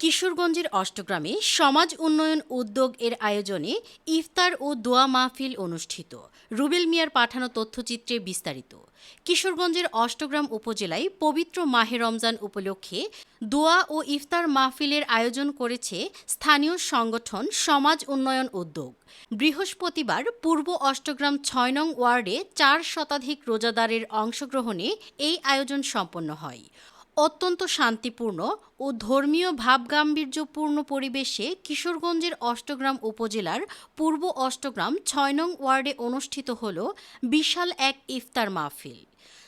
কিশোরগঞ্জের অষ্টগ্রামে সমাজ উন্নয়ন উদ্যোগ এর আয়োজনে ইফতার ও দোয়া মাহফিল অনুষ্ঠিত। রুবেল মিয়ার পাঠানো তথ্যচিত্রে বিস্তারিত। কিশোরগঞ্জের অষ্টগ্রাম উপজেলায় পবিত্র মাহে রমজান উপলক্ষে দোয়া ও ইফতার মাহফিলের আয়োজন করেছে স্থানীয় সংগঠন সমাজ উন্নয়ন উদ্যোগ। বৃহস্পতিবার পূর্ব অষ্টগ্রাম ৬ নং ওয়ার্ডে ৪ শতাধিক রোজাদারের অংশগ্রহণে এই আয়োজন সম্পন্ন হয়। অত্যন্ত শান্তিপূর্ণ ও ধর্মীয় ভাবগাম্ভীর্যপূর্ণ পরিবেশে কিশোরগঞ্জের অষ্টগ্রাম উপজেলার পূর্ব অষ্টগ্রাম ৬ নং ওয়ার্ডে অনুষ্ঠিত হল বিশাল এক ইফতার মাহফিল।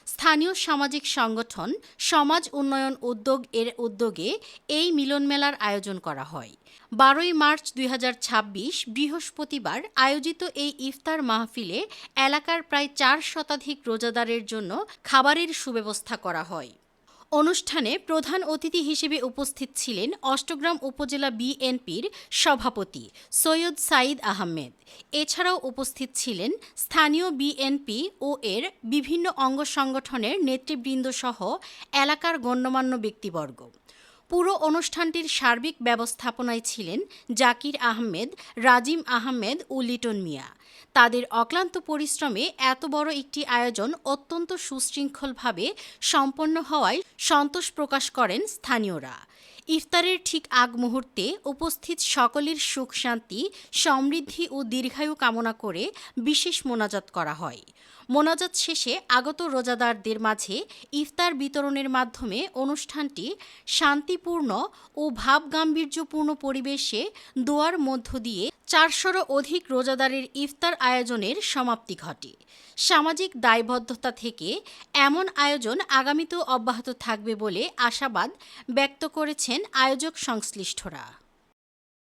স্থানীয় সামাজিক সংগঠন সমাজ উন্নয়ন উদ্যোগ এর উদ্যোগে এই মিলনমেলার আয়োজন করা হয়। ১২ মার্চ ২০২৬ বৃহস্পতিবার আয়োজিত এই ইফতার মাহফিলে এলাকার প্রায় ৪ শতাধিক রোজাদারের জন্য খাবারের সুব্যবস্থা করা হয়। অনুষ্ঠানে প্রধান অতিথি হিসেবে উপস্থিত ছিলেন অষ্টগ্রাম উপজেলা বিএনপির সভাপতি সৈয়দ সাঈদ আহমেদ। এছাড়াও উপস্থিত ছিলেন স্থানীয় বিএনপি ও এর বিভিন্ন অঙ্গ সংগঠনের নেতৃবৃন্দসহ এলাকার গণ্যমান্য ব্যক্তিবর্গ। পুরো অনুষ্ঠানটির সার্বিক ব্যবস্থাপনায় ছিলেন জাকির আহমেদ, রাজিম আহমেদ ও লিটন মিয়া। তাদের অক্লান্ত পরিশ্রমে এত বড় একটি আয়োজন অত্যন্ত সুশৃঙ্খলভাবে সম্পন্ন হওয়ায় সন্তোষ প্রকাশ করেন স্থানীয়রা। ইফতারের ঠিক আগ মুহূর্তে উপস্থিত সকলের সুখ শান্তি, সমৃদ্ধি ও দীর্ঘায়ু কামনা করে বিশেষ মোনাজাত করা হয়। মোনাজাত শেষে আগত রোজাদারদের মাঝে ইফতার বিতরণের মাধ্যমে অনুষ্ঠানটি শান্তিপূর্ণ ও ভাবগাম্ভীর্যপূর্ণ পরিবেশে দোয়ার মধ্য দিয়ে ৪০০রও অধিক রোজাদারের ইফতার আয়োজনের সমাপ্তি ঘটে। সামাজিক দায়বদ্ধতা থেকে এমন আয়োজন আগামীতেও অব্যাহত থাকবে বলে আশাবাদ ব্যক্ত করেছেন আয়োজক সংশ্লিষ্টরা।